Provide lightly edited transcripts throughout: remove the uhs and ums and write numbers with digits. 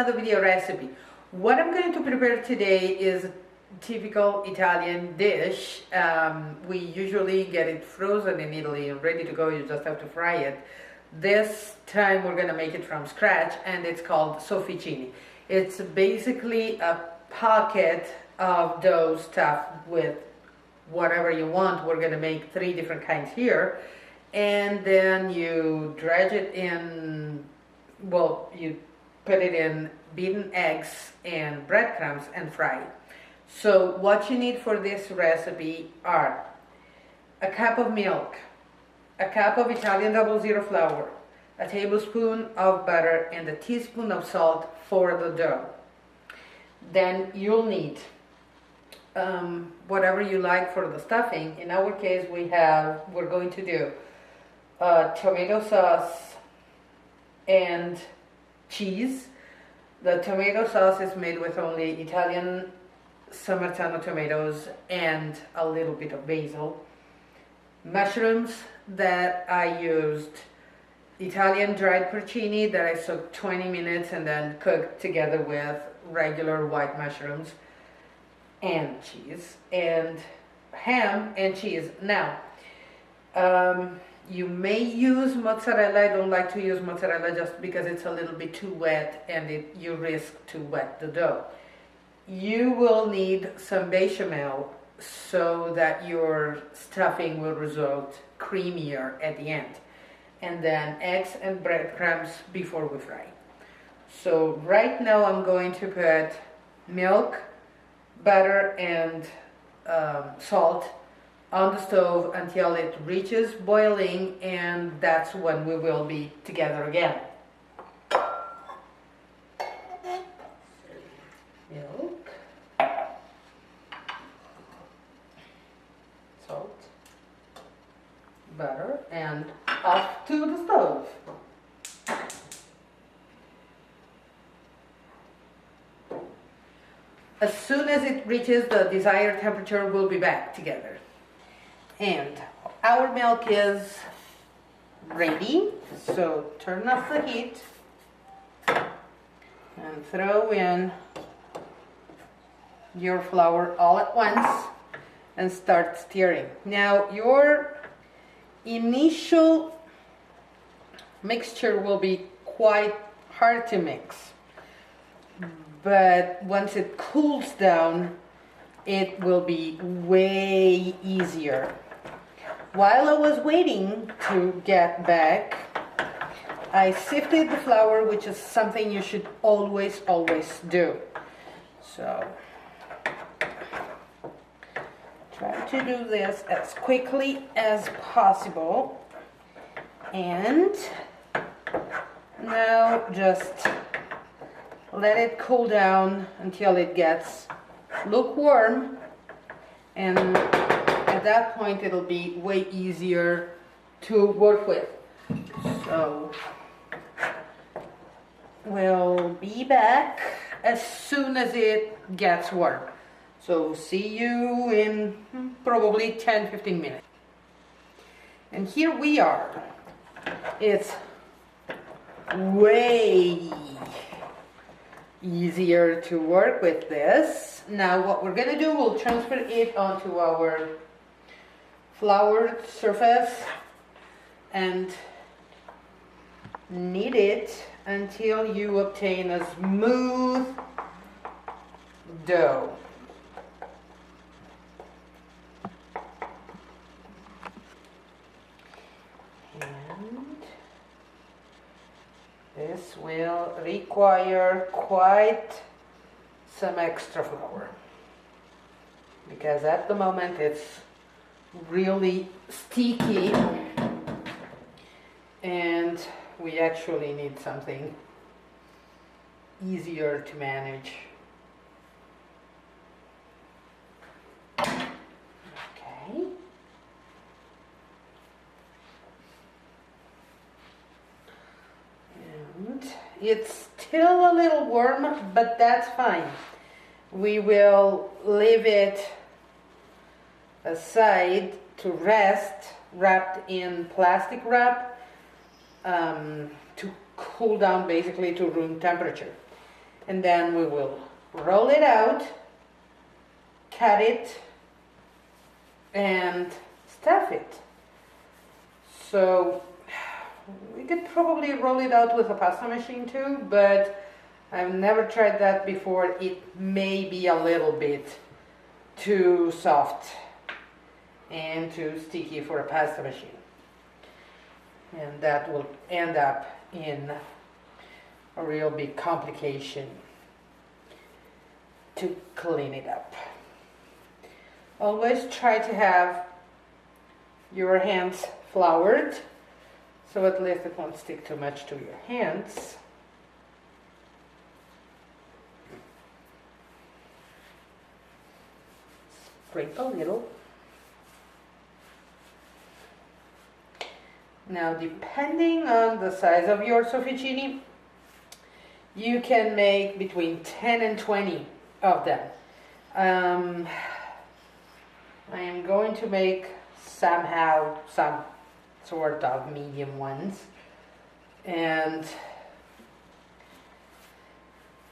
another video recipe. What I'm going to prepare today is a typical Italian dish. We usually get it frozen in Italy and ready to go. You just have to fry it. This time we're going to make it from scratch, and it's called Sofficini. It's basically a pocket of dough stuffed with whatever you want. We're going to make 3 different kinds here, and then you dredge it in, well, you put it in beaten eggs and breadcrumbs and fry it. So what you need for this recipe are a cup of milk, a cup of Italian 00 flour, a tablespoon of butter, and a teaspoon of salt for the dough. Then you'll need whatever you like for the stuffing. In our case, we're going to do tomato sauce and cheese. The tomato sauce is made with only Italian Samaritano tomatoes and a little bit of basil. Mushrooms that I used Italian dried porcini that I soaked 20 minutes and then cooked together with regular white mushrooms, and cheese, and ham and cheese. Now, you may use mozzarella. I don't like to use mozzarella just because it's a little bit too wet and you risk to wet the dough. You will need some bechamel so that your stuffing will result creamier at the end. And then eggs and breadcrumbs before we fry. So right now I'm going to put milk, butter, and salt on the stove until it reaches boiling, and that's when we will be together again. Milk, salt, butter, and off to the stove. As soon as it reaches the desired temperature, we'll be back together. And our milk is ready, so turn off the heat and throw in your flour all at once and start stirring. Now, your initial mixture will be quite hard to mix, but once it cools down, it will be way easier. While I was waiting to get back, I sifted the flour, which is something you should always do. So try to do this as quickly as possible. And now just let it cool down until it gets lukewarm, and at that point it'll be way easier to work with. So we'll be back as soon as it gets warm. So see you in probably 10-15 minutes. And here we are. It's way easier to work with this. Now what we're gonna do, we'll transfer it onto our floured surface and knead it until you obtain a smooth dough. This will require quite some extra flour because at the moment it's really sticky and we actually need something easier to manage. Okay. It's still a little warm, but that's fine. We will leave it aside to rest, wrapped in plastic wrap, to cool down basically to room temperature. And then we will roll it out, cut it, and stuff it. So we could probably roll it out with a pasta machine too, but I've never tried that before. It may be a little bit too soft and too sticky for a pasta machine. And that will end up in a real big complication to clean it up. Always try to have your hands floured, so at least it won't stick too much to your hands. Scrape a little. Now, depending on the size of your sofficini, you can make between 10 and 20 of them. I am going to make somehow some sort of medium ones, and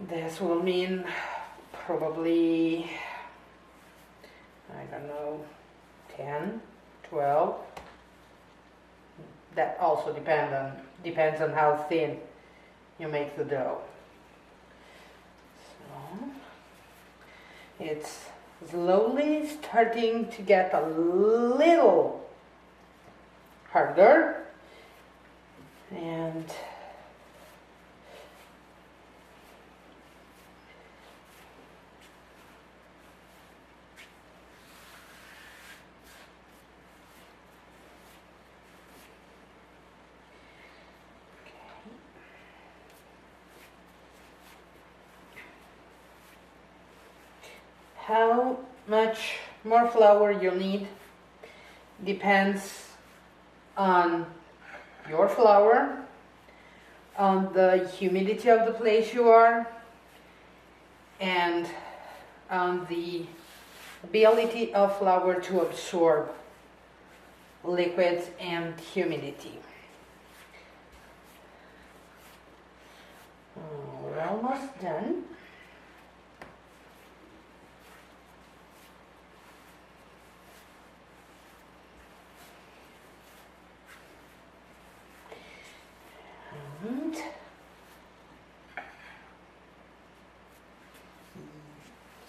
this will mean probably, I don't know, 10, 12. That also depends on how thin you make the dough. So it's slowly starting to get a little harder, and how much more flour you'll need depends on your flour, on the humidity of the place you are, and on the ability of flour to absorb liquids and humidity. We're almost done. And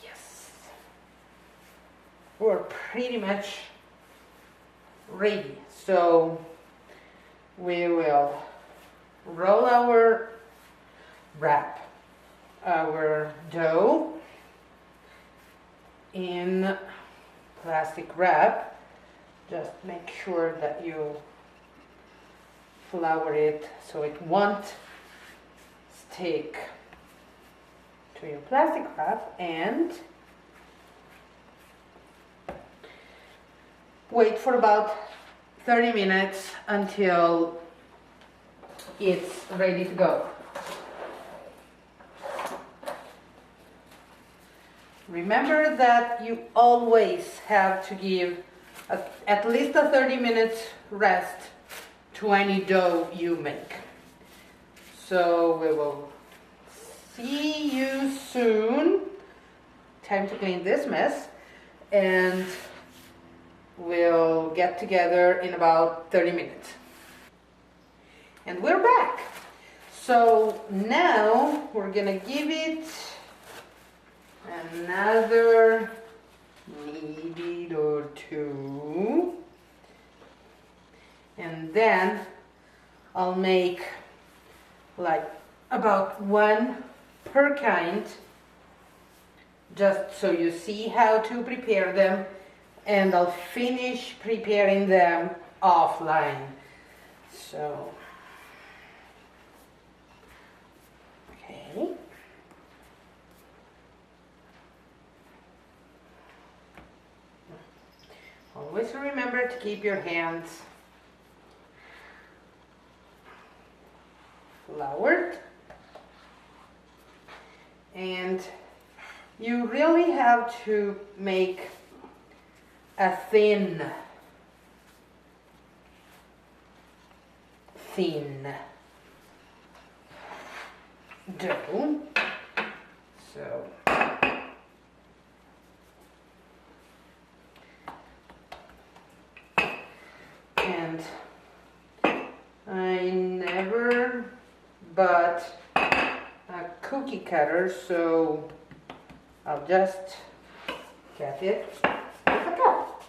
yes, we're pretty much ready. So we will roll our dough in plastic wrap. Just make sure that you flour it so it won't stick to your plastic wrap, and wait for about 30 minutes until it's ready to go. Remember that you always have to give at least a 30 minutes rest to any dough you make. So we will see you soon. Time to clean this mess, and we'll get together in about 30 minutes. And we're back. So now we're gonna give it another knead or two, and then I'll make like about one per kind, just so you see how to prepare them, and I'll finish preparing them offline. So okay. Always remember to keep your hands floured, and you really have to make a thin dough. So and I never bought a cookie cutter, so I'll just cut it with a cup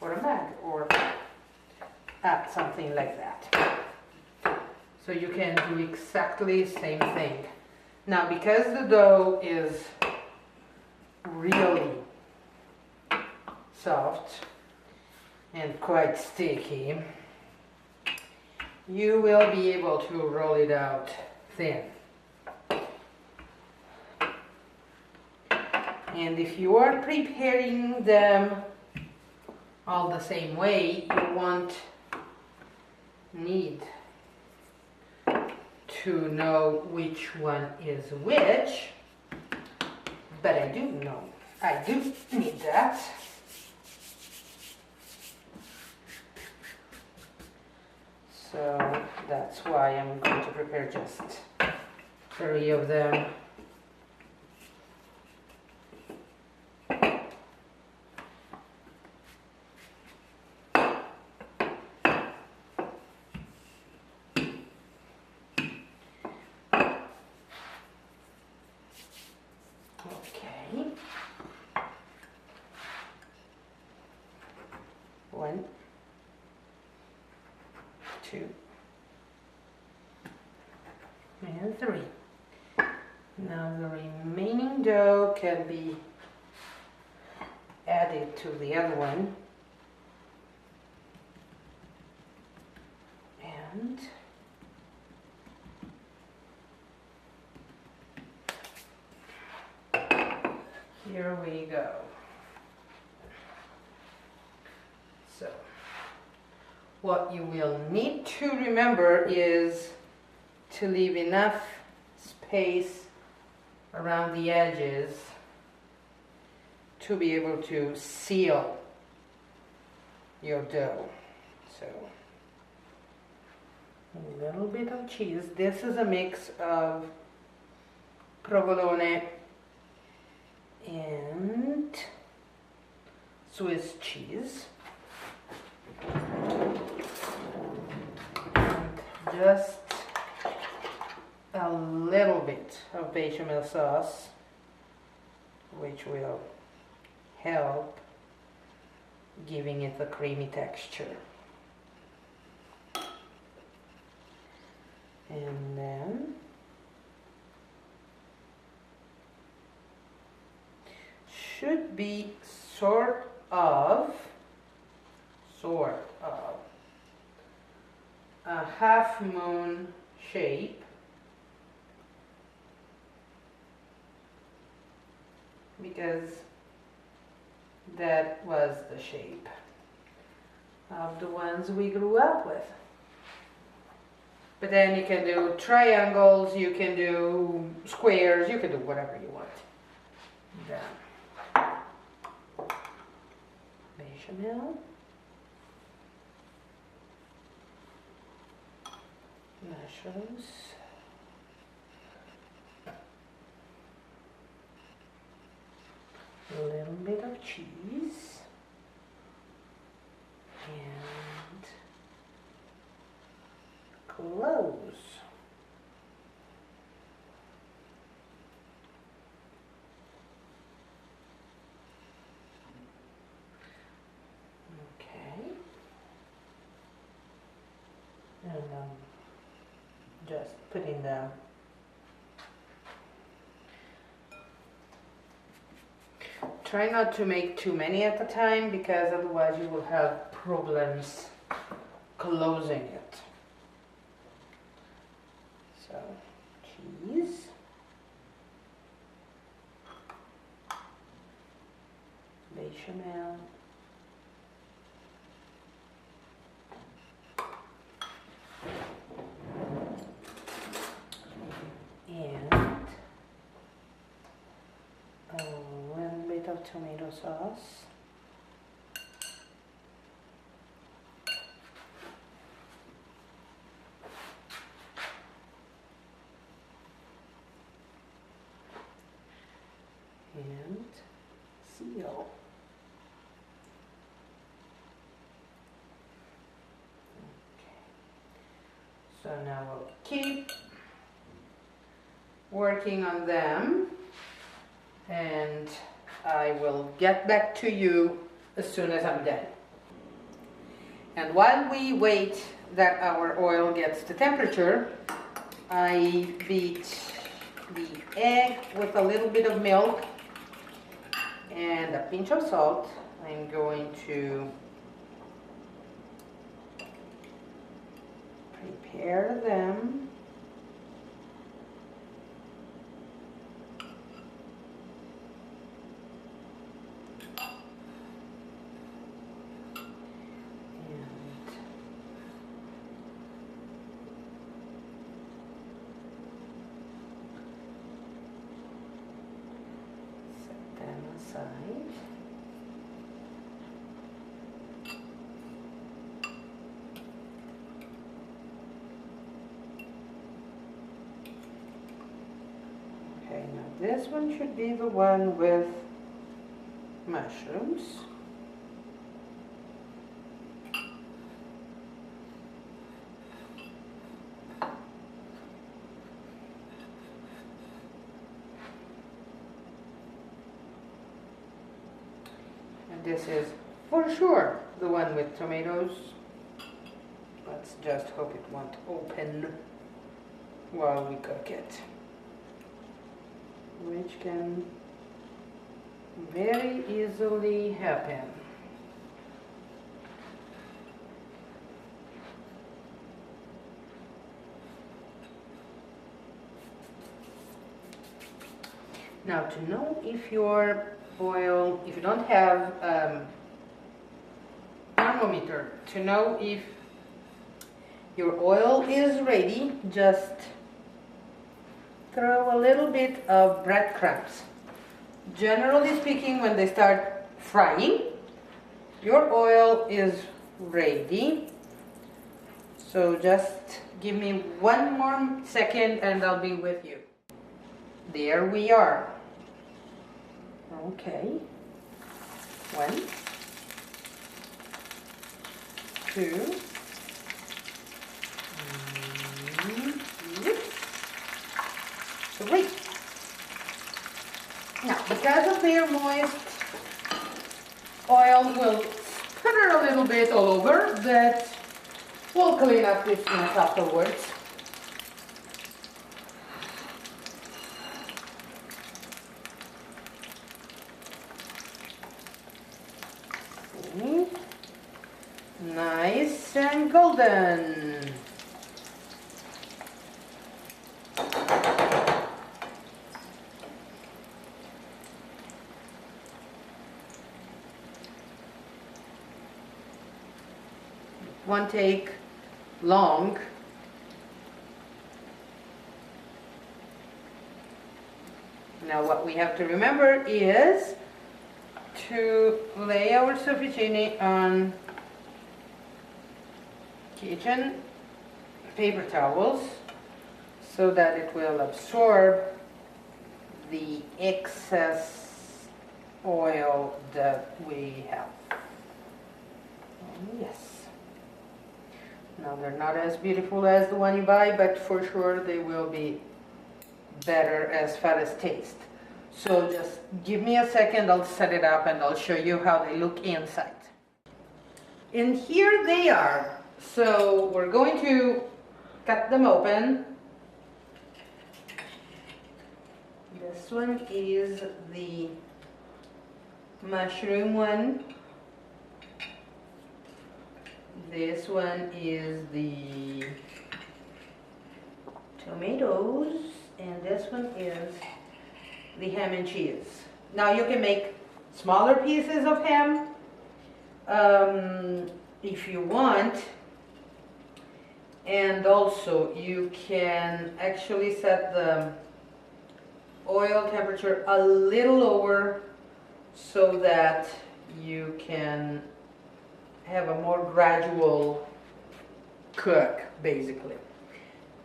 or a bag or something like that. So you can do exactly the same thing. Now, because the dough is really soft and quite sticky, you will be able to roll it out thin. And if you are preparing them all the same way, you won't need to know which one is which, but I do know. I do need that. So that's why I'm going to prepare just 3 of them. Okay. 1, 2, and 3. Now the remaining dough can be added to the other one. And here we go. So what you will need to remember is to leave enough space around the edges to be able to seal your dough. So a little bit of cheese. This is a mix of provolone and Swiss cheese. And just a little bit of bechamel sauce, which will help giving it a creamy texture. And then should be sort of a half moon shape, because that was the shape of the ones we grew up with. But then you can do triangles, you can do squares, you can do whatever you want. Then bechamel, mushrooms, a little bit of cheese, and cloves. Okay. And just putting them try not to make too many at a time, because otherwise you will have problems closing it. So, cheese, bechamel, and a little bit of tomato sauce. So now we'll keep working on them, and I will get back to you as soon as I'm done. And while we wait that our oil gets to temperature, I beat the egg with a little bit of milk and a pinch of salt. I'm going to prepare them. Aside. Okay, now this one should be the one with mushrooms. This is for sure the one with tomatoes. Let's just hope it won't open while we cook it, which can very easily happen. Now, to know if your oil, if you don't have thermometer, to know if your oil is ready, just throw a little bit of breadcrumbs. Generally speaking, when they start frying, your oil is ready. So just give me one more second and I'll be with you. There we are. Okay, 1, 2, 3. Now, because of their moist, oil will sputter a little bit all over, but we'll clean up this mess afterwards. Nice and golden. Won't take long. Now what we have to remember is to lay our sofficini on kitchen paper towels so that it will absorb the excess oil that we have. Yes. Now they're not as beautiful as the one you buy, but for sure they will be better as far as taste. So just give me a second, I'll set it up and I'll show you how they look inside. And here they are. So we're going to cut them open. This one is the mushroom one. This one is the tomatoes, and this one is the ham and cheese. Now you can make smaller pieces of ham if you want, and also you can actually set the oil temperature a little lower so that you can have a more gradual cook, basically.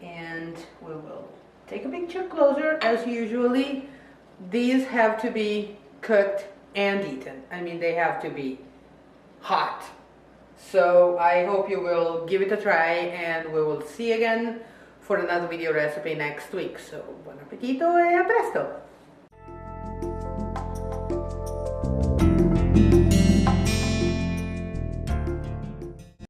And we will take a picture closer as usually. These have to be cooked and eaten. I mean, they have to be hot. So I hope you will give it a try, and we will see you again for another video recipe next week. So buon appetito e a presto!